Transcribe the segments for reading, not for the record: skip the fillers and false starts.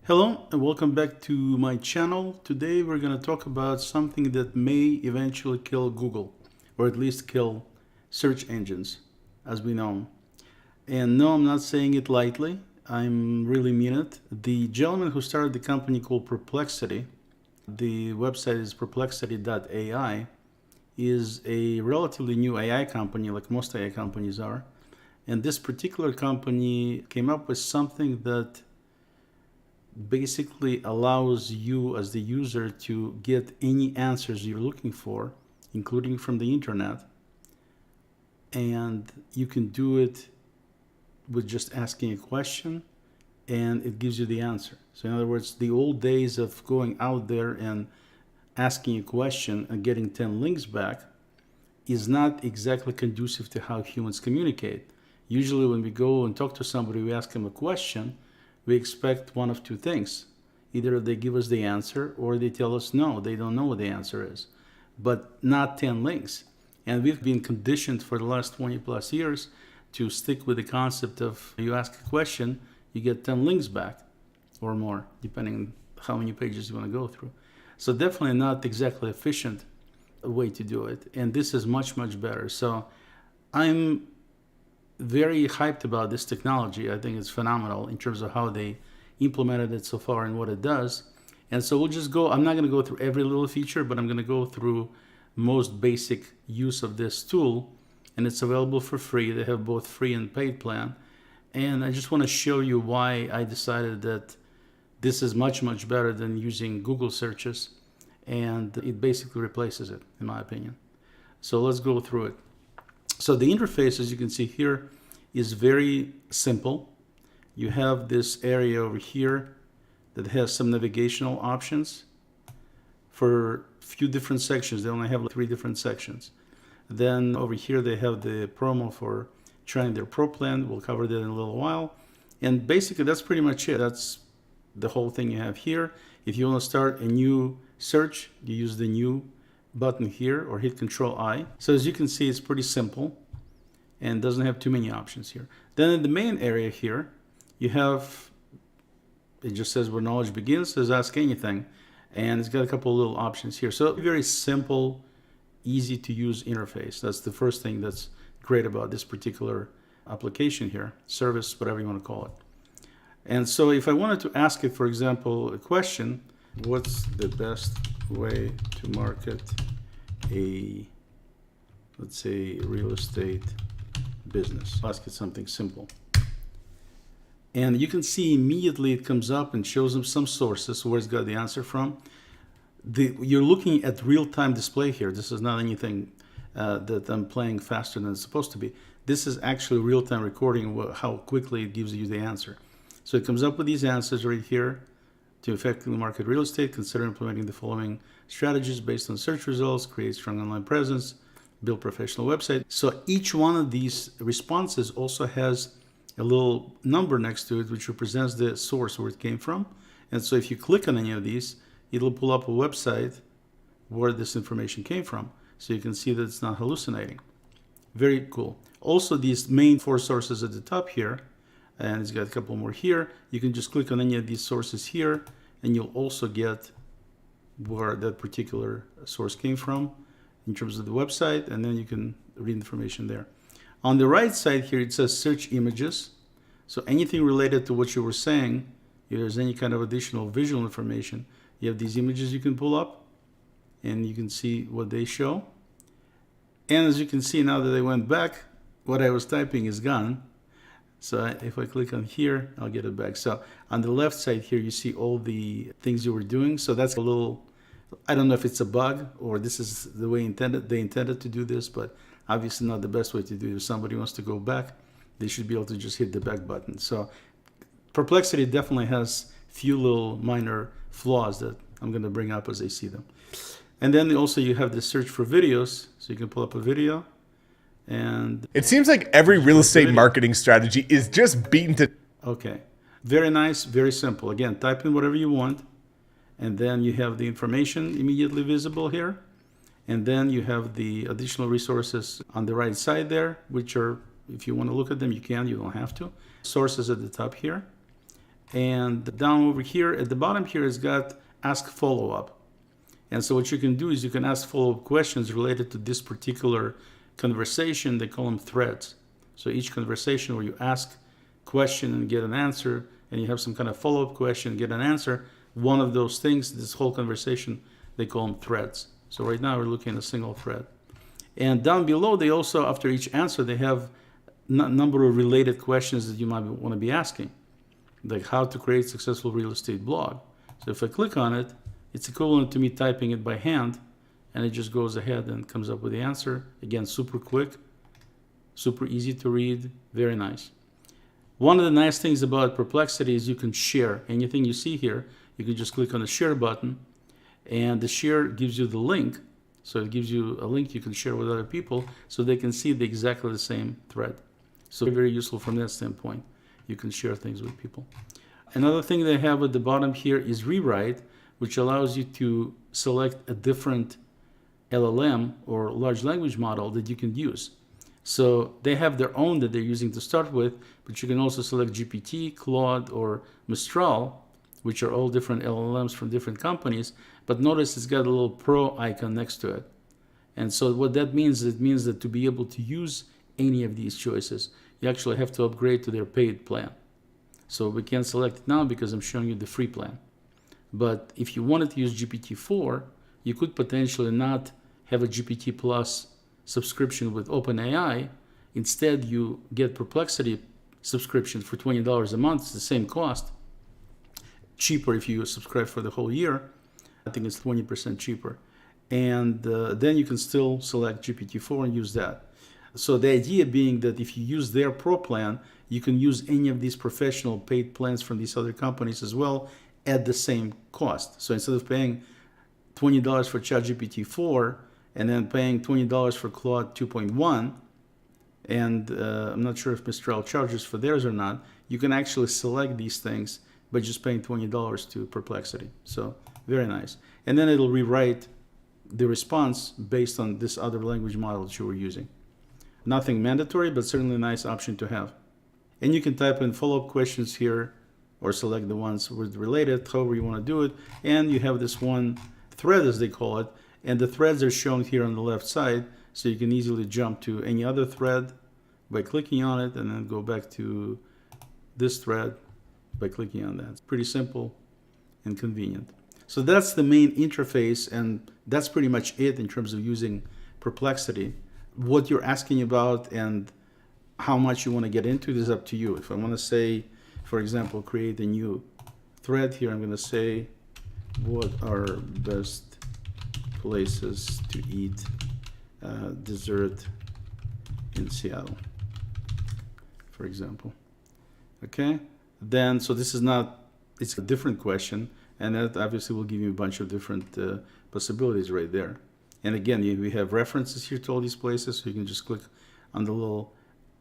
Hello and welcome back to my channel. Today we're going to talk about something that may eventually kill Google, or at least kill search engines as we know 'em. And no, I'm not saying it lightly. I'm really mean it. The gentleman who started the company called Perplexity, the website is perplexity.ai, is a relatively new AI company, like most AI companies are. And this particular company came up with something that basically allows you as the user to get any answers you're looking for, including from the internet. And you can do it with just asking a question and it gives you the answer. So in other words, the old days of going out there and asking a question and getting 10 links back is not exactly conducive to how humans communicate. Usually when we go and talk to somebody, we ask them a question, we expect one of two things. Either they give us the answer or they tell us no, they don't know what the answer is, but not 10 links. And we've been conditioned for the last 20 plus years to stick with the concept of you ask a question, you get 10 links back or more, depending on how many pages you want to go through. So definitely not exactly efficient way to do it. And this is much, much better. So I'm very hyped about this technology. I think it's phenomenal in terms of how they implemented it so far and what it does. And so we'll just go, I'm not going to go through every little feature, but I'm going to go through most basic use of this tool. And it's available for free. They have both free and paid plan. And I just want to show you why I decided that this is much, much better than using Google searches. And it basically replaces it, in my opinion. So let's go through it. So the interface, as you can see here, is very simple. You have this area over here that has some navigational options for a few different sections. They only have like 3 different sections. Then over here they have the promo for trying their pro plan. We'll cover that in a little while. And basically that's pretty much it. That's the whole thing you have here. If you want to start a new search, you use the new button here or hit Control I. So as you can see, it's pretty simple and doesn't have too many options here. Then in the main area here, you have, it just says where knowledge begins, says ask anything. And it's got a couple of little options here. So very simple, easy to use interface. That's the first thing that's great about this particular application here, service, whatever you want to call it. And so if I wanted to ask it, for example, a question, what's the best way to market a, let's say, real estate business? I'll ask it something simple. And you can see immediately it comes up and shows them some sources where it's got the answer from. You're looking at real-time display here. This is not anything that I'm playing faster than it's supposed to be. This is actually real-time recording how quickly it gives you the answer. So it comes up with these answers right here. To effectively market real estate, consider implementing the following strategies based on search results, create strong online presence, build professional website. So each one of these responses also has a little number next to it, which represents the source where it came from. And so if you click on any of these, it'll pull up a website where this information came from. So you can see that it's not hallucinating. Very cool. Also, these main 4 sources at the top here, and it's got a couple more here. You can just click on any of these sources here, and you'll also get where that particular source came from in terms of the website, and then you can read information there. On the right side here, it says search images. So anything related to what you were saying, if there's any kind of additional visual information, you have these images you can pull up, and you can see what they show. And as you can see, now that they went back, what I was typing is gone. So if I click on here, I'll get it back. So on the left side here, you see all the things you were doing. So that's a little, I don't know if it's a bug or this is the way they intended to do this, but obviously not the best way to do it. If somebody wants to go back, they should be able to just hit the back button. So Perplexity definitely has few little minor flaws that I'm going to bring up as I see them. And then also you have the search for videos. So you can pull up a video. And it seems like every real estate marketing strategy is just beaten to... Okay. Very nice, very simple. Again, type in whatever you want. And then you have the information immediately visible here. And then you have the additional resources on the right side there, which are, if you want to look at them, you can, you don't have to. Sources at the top here. And down over here at the bottom here, it's got ask follow-up. And so what you can do is you can ask follow-up questions related to this particular conversation. They call them threads. So each conversation where you ask question and get an answer, and you have some kind of follow-up question and get an answer, one of those things, this whole conversation, they call them threads. So right now we're looking at a single thread. And down below, they also, after each answer, they have a number of related questions that you might want to be asking, like how to create a successful real estate blog. So if I click on it, it's equivalent to me typing it by hand, and it just goes ahead and comes up with the answer. Again, super quick, super easy to read, very nice. One of the nice things about Perplexity is you can share anything you see here. You can just click on the share button, and the share gives you the link. So it gives you a link you can share with other people so they can see exactly the same thread. So very useful from that standpoint. You can share things with people. Another thing they have at the bottom here is rewrite, which allows you to select a different LLM or large language model that you can use. So they have their own that they're using to start with, but you can also select GPT, Claude, or Mistral, which are all different LLMs from different companies. But notice it's got a little pro icon next to it. And so what that means, it means that to be able to use any of these choices, you actually have to upgrade to their paid plan. So we can't select it now because I'm showing you the free plan. But if you wanted to use GPT-4, you could potentially not have a GPT Plus subscription with OpenAI. Instead, you get Perplexity subscription for $20 a month. It's the same cost. Cheaper if you subscribe for the whole year. I think it's 20% cheaper. And then you can still select GPT-4 and use that. So the idea being that if you use their pro plan, you can use any of these professional paid plans from these other companies as well at the same cost. So instead of paying $20 for ChatGPT 4 and then paying $20 for Claude 2.1, and I'm not sure if Mistral charges for theirs or not, you can actually select these things by just paying $20 to Perplexity. So very nice. And then it'll rewrite the response based on this other language model that you were using. Nothing mandatory, but certainly a nice option to have. And you can type in follow-up questions here or select the ones with related, however you want to do it. And you have this one thread, as they call it, and the threads are shown here on the left side, so you can easily jump to any other thread by clicking on it and then go back to this thread by clicking on that. It's pretty simple and convenient. So that's the main interface, and that's pretty much it in terms of using Perplexity. What you're asking about and how much you want to get into it is up to you. If I want to say, for example, create a new thread here, I'm going to say, what are best places to eat dessert in Seattle, for example. Okay, then, so this is not, it's a different question, and that obviously will give you a bunch of different possibilities right there. And again, we have references here to all these places, so you can just click on the little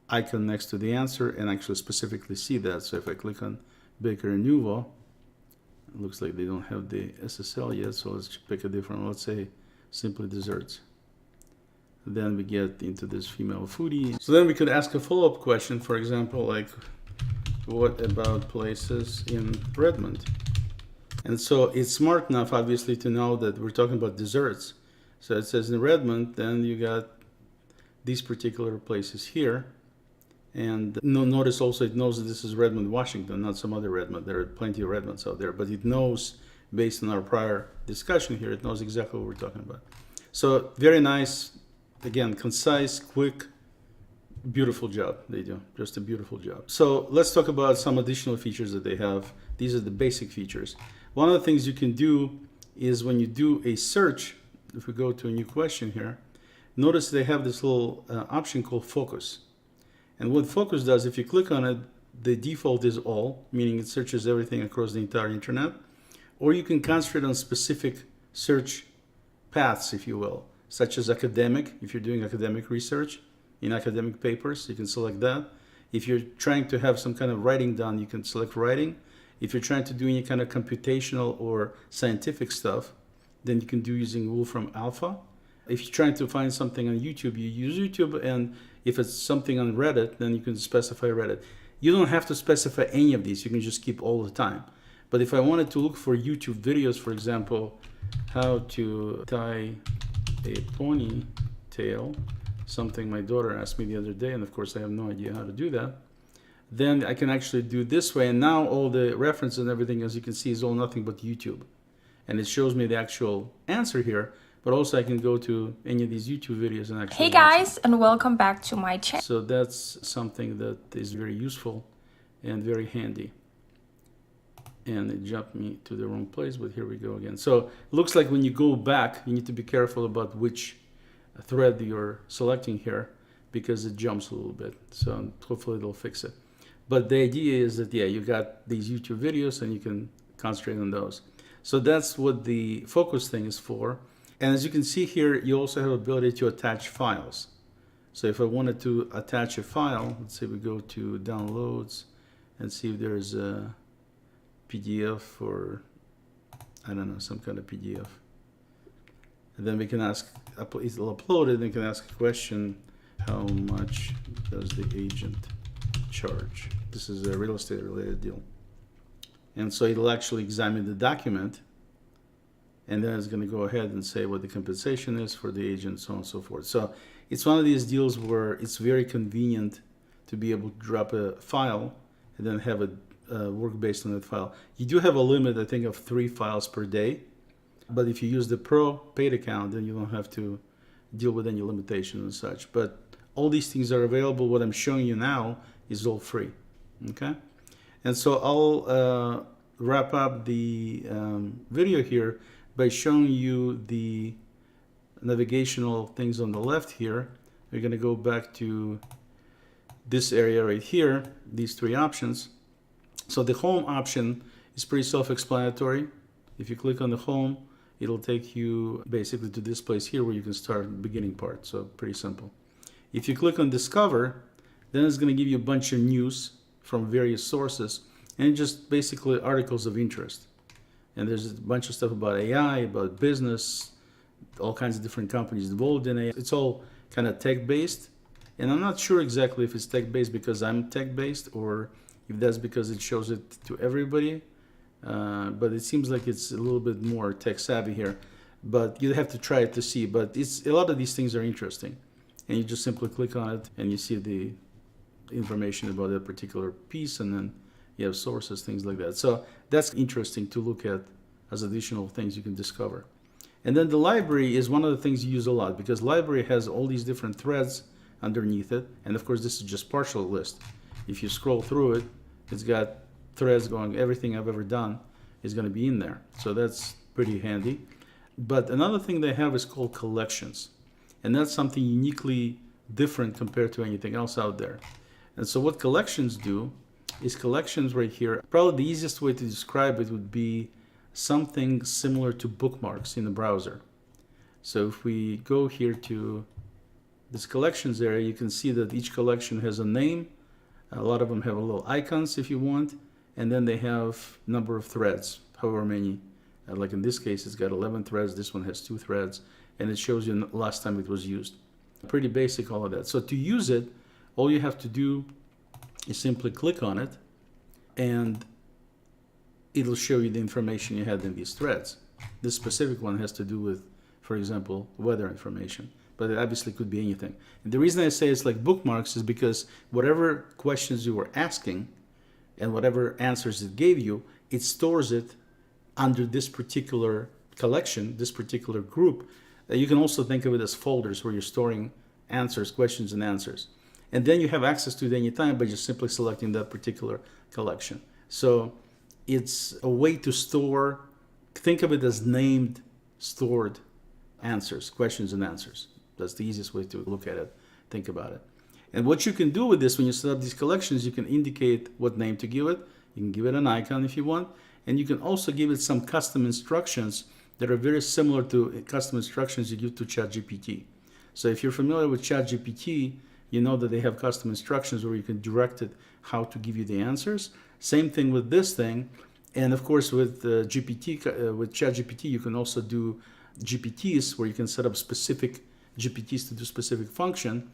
icon next to the answer and actually specifically see that. So if I click on Baker and Nuvo, it looks like they don't have the SSL yet, so let's pick a different one. Let's say simply desserts. Then we get into this female foodie. So then we could ask a follow-up question, for example, like, what about places in Redmond? And so it's smart enough, obviously, to know that we're talking about desserts. So it says in Redmond, then you got these particular places here. And notice also it knows that this is Redmond, Washington, not some other Redmond. There are plenty of Redmonds out there, but it knows, based on our prior discussion here, it knows exactly what we're talking about. So very nice, again, concise, quick, beautiful job they do, just a beautiful job. So let's talk about some additional features that they have. These are the basic features. One of the things you can do is when you do a search, if we go to a new question here, notice they have this little option called focus. And what focus does, if you click on it, the default is all, meaning it searches everything across the entire internet. Or you can concentrate on specific search paths, if you will, such as academic. If you're doing academic research in academic papers, you can select that. If you're trying to have some kind of writing done, you can select writing. If you're trying to do any kind of computational or scientific stuff, then you can do using Wolfram Alpha. If you're trying to find something on YouTube, you use YouTube, and if it's something on Reddit, then you can specify Reddit. You don't have to specify any of these. You can just keep all the time. But if I wanted to look for YouTube videos, for example, how to tie a ponytail, something my daughter asked me the other day, and of course I have no idea how to do that, then I can actually do this way. And now all the references and everything, as you can see, is all nothing but YouTube. And it shows me the actual answer here, but also I can go to any of these YouTube videos and actually Hey guys, and welcome back to my channel. So that's something that is very useful and very handy. And it jumped me to the wrong place, but here we go again. So it looks like when you go back, you need to be careful about which thread you're selecting here, because it jumps a little bit. So hopefully it'll fix it. But the idea is that, yeah, you got these YouTube videos and you can concentrate on those. So that's what the focus thing is for. And as you can see here, you also have ability to attach files. So if I wanted to attach a file, let's say we go to downloads and see if there's a PDF or, I don't know, some kind of PDF. And then we can ask, it'll upload it, and we can ask a question, how much does the agent charge? This is a real estate related deal. And so it'll actually examine the document, and then it's going to go ahead and say what the compensation is for the agent, so on and so forth. So it's one of these deals where it's very convenient to be able to drop a file and then have it work based on that file. You do have a limit, I think, of 3 files per day. But if you use the Pro paid account, then you don't have to deal with any limitations and such. But all these things are available. What I'm showing you now is all free. Okay? And so I'll wrap up the video here by showing you the navigational things on the left here. We're going to go back to this area right here, these 3 options. So the home option is pretty self-explanatory. If you click on the home, it'll take you basically to this place here where you can start the beginning part. So pretty simple. If you click on discover, then it's going to give you a bunch of news from various sources and just basically articles of interest. And there's a bunch of stuff about AI, about business, all kinds of different companies involved in it. It's all kind of tech-based. And I'm not sure exactly if it's tech-based because I'm tech-based or if that's because it shows it to everybody. But it seems like it's a little bit more tech-savvy here. But you have to try it to see. But it's a lot of these things are interesting. And you just simply click on it and you see the information about that particular piece, and then you have sources, things like that. So that's interesting to look at as additional things you can discover. And then the library is one of the things you use a lot, because library has all these different threads underneath it. And of course, this is just partial list. If you scroll through it, it's got threads going, everything I've ever done is going to be in there. So that's pretty handy. But another thing they have is called collections. And that's something uniquely different compared to anything else out there. And so what collections do is collections right here. Probably the easiest way to describe it would be something similar to bookmarks in the browser. So if we go here to this collections area, you can see that each collection has a name. A lot of them have a little icons if you want. And then they have number of threads, however many. Like in this case, it's got 11 threads. This one has 2 threads. And it shows you last time it was used. Pretty basic, all of that. So to use it, all you have to do is simply click on it, and it'll show you the information you had in these threads. This specific one has to do with, for example, weather information. But it obviously could be anything. And the reason I say it's like bookmarks is because whatever questions you were asking and whatever answers it gave you, it stores it under this particular collection, this particular group. You can also think of it as folders where you're storing answers, questions and answers. And then you have access to it anytime by just simply selecting that particular collection. So it's a way to store, think of it as named, stored answers, questions and answers. That's the easiest way to look at it, think about it. And what you can do with this when you set up these collections, you can indicate what name to give it. You can give it an icon if you want. And you can also give it some custom instructions that are very similar to custom instructions you give to ChatGPT. So if you're familiar with ChatGPT, you know that they have custom instructions where you can direct it how to give you the answers. Same thing with this thing. And of course, with ChatGPT, you can also do GPTs where you can set up specific GPTs to do specific function.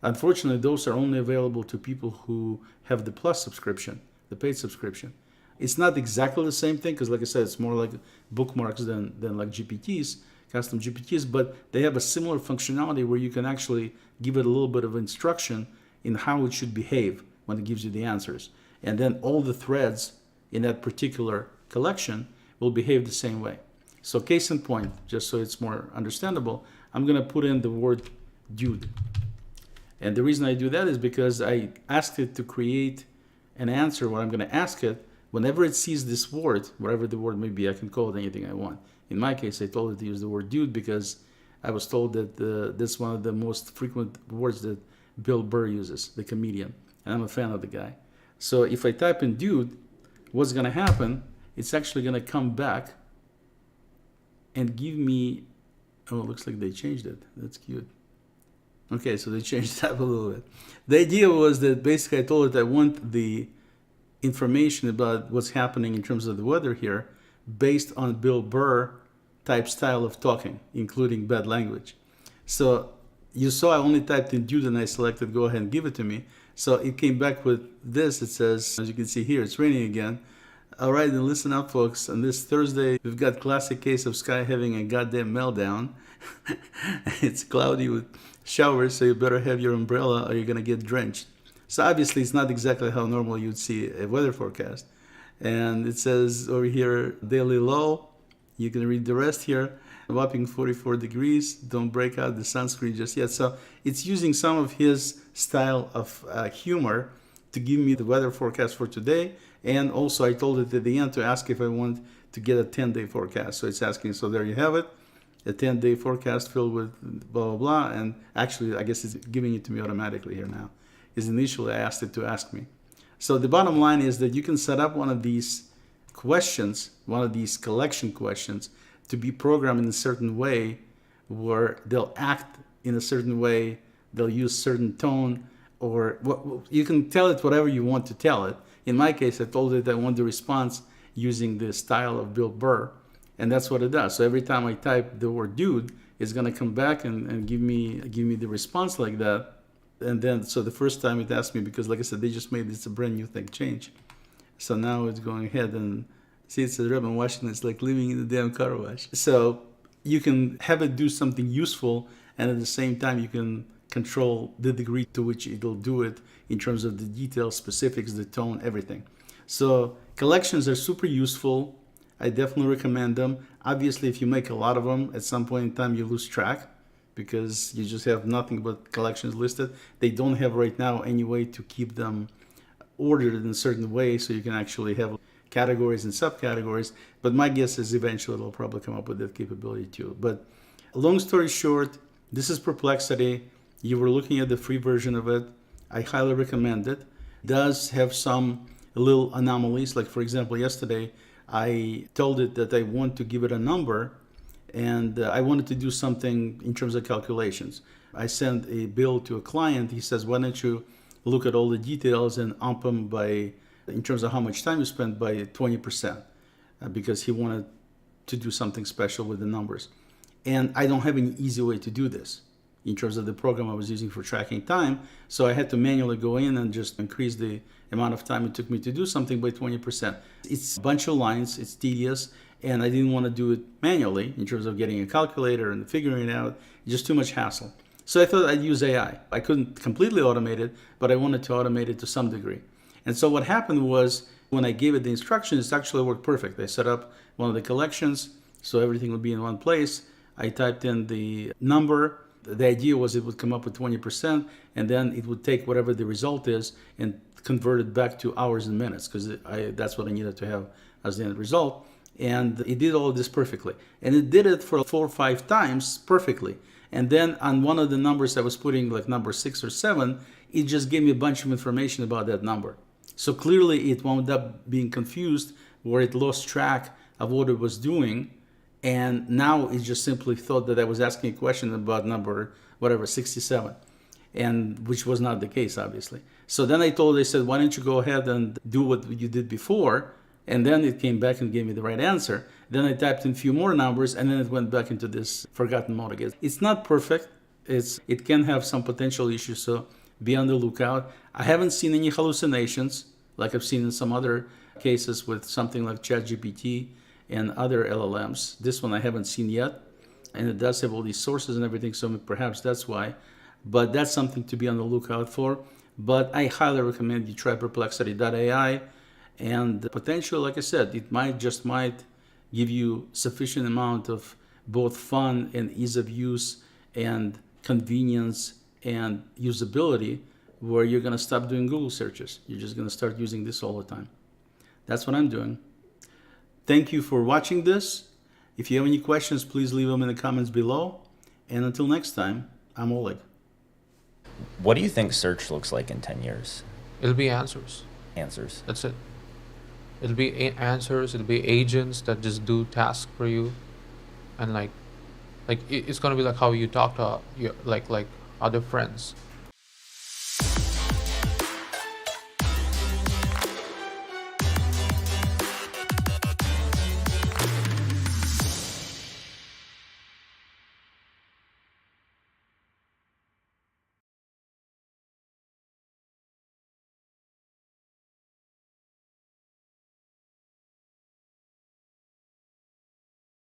Unfortunately, those are only available to people who have the Plus subscription, the paid subscription. It's not exactly the same thing because, like I said, it's more like bookmarks than like GPTs, custom GPTs, but they have a similar functionality where you can actually give it a little bit of instruction in how it should behave when it gives you the answers. And then all the threads in that particular collection will behave the same way. So case in point, just so it's more understandable, I'm going to put in the word dude. And the reason I do that is because I asked it to create an answer where I'm going to ask it whenever it sees this word, whatever the word may be. I can call it anything I want. In my case, I told it to use the word dude because I was told that this is one of the most frequent words that Bill Burr uses, the comedian. And I'm a fan of the guy. So if I type in dude, what's going to happen, it's actually going to come back and give me, oh, it looks like they changed it. That's cute. Okay, so they changed it up a little bit. The idea was that basically I told it I want the information about what's happening in terms of the weather here based on Bill Burr type style of talking, including bad language. So you saw I only typed in dude and I selected go ahead and give it to me. So it came back with this. It says, as you can see here, it's raining again. All right, then listen up, folks. On this Thursday, we've got classic case of sky having a goddamn meltdown. It's cloudy with showers, so you better have your umbrella or you're going to get drenched. So obviously, it's not exactly how normal you'd see a weather forecast. And it says over here, daily low. You can read the rest here. Whopping 44 degrees. Don't break out the sunscreen just yet. So it's using some of his style of humor to give me the weather forecast for today. And also I told it at the end to ask if I want to get a 10-day forecast. So it's asking, so there you have it, a 10-day forecast filled with blah, blah, blah. And actually, I guess it's giving it to me automatically here now. Because initially I asked it to ask me. So the bottom line is that you can set up one of these questions, one of these collection questions, to be programmed in a certain way where they'll act in a certain way, they'll use certain tone, or you can tell it whatever you want to tell it. In my case, I told it I want the response using the style of Bill Burr, and that's what it does. So every time I type the word dude, it's going to come back and give me the response like that. And then, so the first time it asked me, because like I said, they just made this a brand new thing change. So now it's going ahead and see, it says Reverend Washington, it's like living in the damn car wash. So you can have it do something useful, and at the same time you can control the degree to which it'll do it in terms of the details, specifics, the tone, everything. So collections are super useful. I definitely recommend them. Obviously, if you make a lot of them, at some point in time you lose track because you just have nothing but collections listed. They don't have right now any way to keep them ordered in a certain way so you can actually have categories and subcategories. But my guess is eventually they'll probably come up with that capability too. But long story short, this is Perplexity. You were looking at the free version of it. I highly recommend it. It does have some little anomalies. Like for example, yesterday I told it that I want to give it a number and I wanted to do something in terms of calculations. I sent a bill to a client. He says, why don't you look at all the details and ump them by, in terms of how much time you spent, by 20%, because he wanted to do something special with the numbers. And I don't have any easy way to do this in terms of the program I was using for tracking time. So I had to manually go in and just increase the amount of time it took me to do something by 20%. It's a bunch of lines, it's tedious, and I didn't want to do it manually in terms of getting a calculator and figuring it out. Just too much hassle. So I thought I'd use AI. I couldn't completely automate it, but I wanted to automate it to some degree. And so what happened was when I gave it the instructions, it actually worked perfect. I set up one of the collections so everything would be in one place. I typed in the number. The idea was it would come up with 20%, and then it would take whatever the result is and convert it back to hours and minutes, because that's what I needed to have as the end result. And it did all of this perfectly. And it did it for 4 or 5 times perfectly. And then on one of the numbers I was putting, like number 6 or 7, it just gave me a bunch of information about that number. So clearly it wound up being confused, where it lost track of what it was doing. And now it just simply thought that I was asking a question about number, whatever, 67, and which was not the case, obviously. So then I said, why don't you go ahead and do what you did before? And then it came back and gave me the right answer. Then I typed in a few more numbers, and then it went back into this forgotten mode again. It's not perfect. It can have some potential issues, so be on the lookout. I haven't seen any hallucinations like I've seen in some other cases with something like ChatGPT and other LLMs. This one I haven't seen yet, and it does have all these sources and everything, so perhaps that's why. But that's something to be on the lookout for. But I highly recommend you try Perplexity.ai, and the potential, like I said, it might give you sufficient amount of both fun and ease of use and convenience and usability where you're going to stop doing Google searches. You're just going to start using this all the time. That's what I'm doing. Thank you for watching this. If you have any questions, please leave them in the comments below. And until next time, I'm Oleg. What do you think search looks like in 10 years? It'll be answers. Answers. That's it. It'll be answers. It'll be agents that just do tasks for you, and it's gonna be like how you talk to your like other friends.